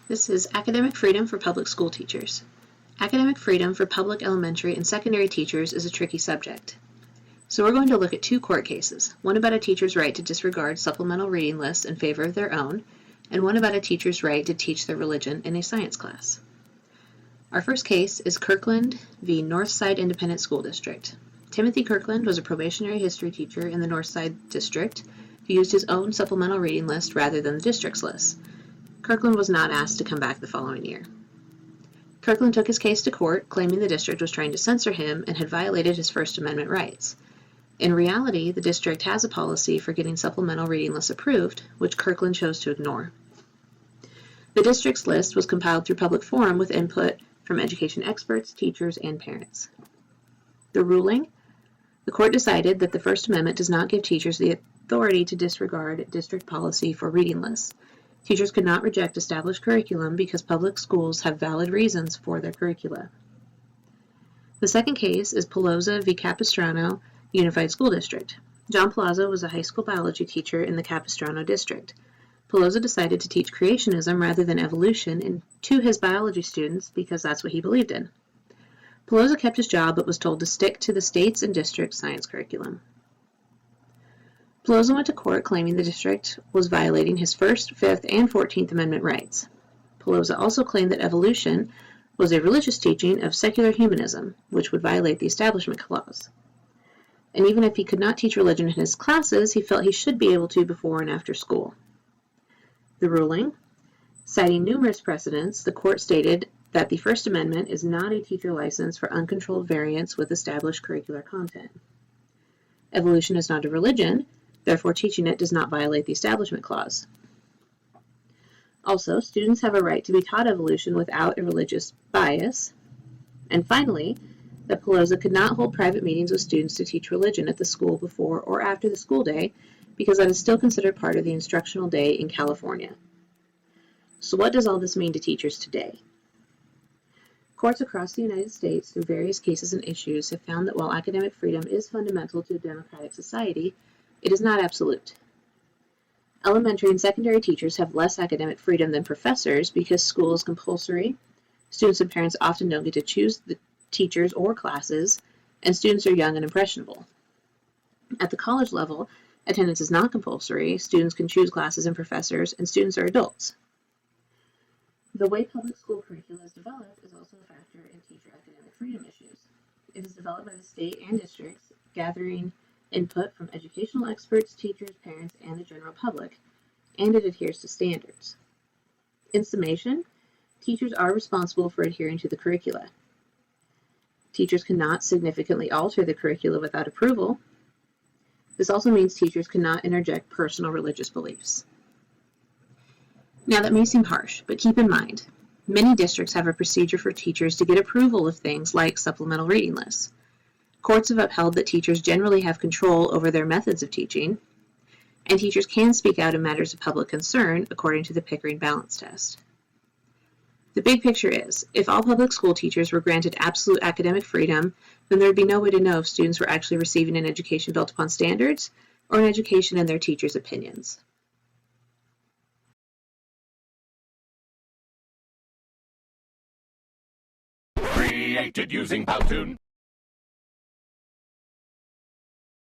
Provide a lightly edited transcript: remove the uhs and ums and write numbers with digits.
This is Academic Freedom for Public School Teachers. Academic freedom for public elementary and secondary teachers is a tricky subject. So we're going to look at two court cases, one about a teacher's right to disregard supplemental reading lists in favor of their own, and one about a teacher's right to teach their religion in a science class. Our first case is Kirkland v. Northside Independent School District. Timothy Kirkland was a probationary history teacher in the Northside District who used his own supplemental reading list rather than the district's list. Kirkland was not asked to come back the following year. Kirkland took his case to court, claiming the district was trying to censor him and had violated his First Amendment rights. In reality, the district has a policy for getting supplemental reading lists approved, which Kirkland chose to ignore. The district's list was compiled through public forum with input from education experts, teachers, and parents. The ruling: the court decided that the First Amendment does not give teachers the authority to disregard district policy for reading lists. Teachers could not reject established curriculum because public schools have valid reasons for their curricula. The second case is Pelosa v. Capistrano Unified School District. John Pelosa was a high school biology teacher in the Capistrano district. Pelosa decided to teach creationism rather than evolution to his biology students because that's what he believed in. Pelosa kept his job but was told to stick to the state's and district science curriculum. Pelosa went to court claiming the district was violating his First, Fifth, and 14th Amendment rights. Pelosa also claimed that evolution was a religious teaching of secular humanism, which would violate the Establishment Clause. And even if he could not teach religion in his classes, he felt he should be able to before and after school. The ruling: citing numerous precedents, the court stated that the First Amendment is not a teacher license for uncontrolled variance with established curricular content. Evolution is not a religion, therefore teaching it does not violate the Establishment Clause. Also, students have a right to be taught evolution without a religious bias. And finally, that Pelosa could not hold private meetings with students to teach religion at the school before or after the school day because that is still considered part of the instructional day in California. So what does all this mean to teachers today? Courts across the United States, through various cases and issues, have found that while academic freedom is fundamental to a democratic society, it is not absolute. Elementary and secondary teachers have less academic freedom than professors because school is compulsory, students and parents often don't get to choose the teachers or classes, and students are young and impressionable. At the college level, attendance is not compulsory, students can choose classes and professors, and students are adults. The way public school curricula is developed is also a factor in teacher academic freedom issues. It is developed by the state and districts, gathering input from educational experts, teachers, parents, and the general public, and it adheres to standards. In summation, teachers are responsible for adhering to the curricula. Teachers cannot significantly alter the curricula without approval. This also means teachers cannot interject personal religious beliefs. Now that may seem harsh, but keep in mind, many districts have a procedure for teachers to get approval of things like supplemental reading lists. Courts have upheld that teachers generally have control over their methods of teaching, and teachers can speak out in matters of public concern according to the Pickering balance test. The big picture is, if all public school teachers were granted absolute academic freedom, then there would be no way to know if students were actually receiving an education built upon standards or an education in their teachers' opinions. Created using Powtoon.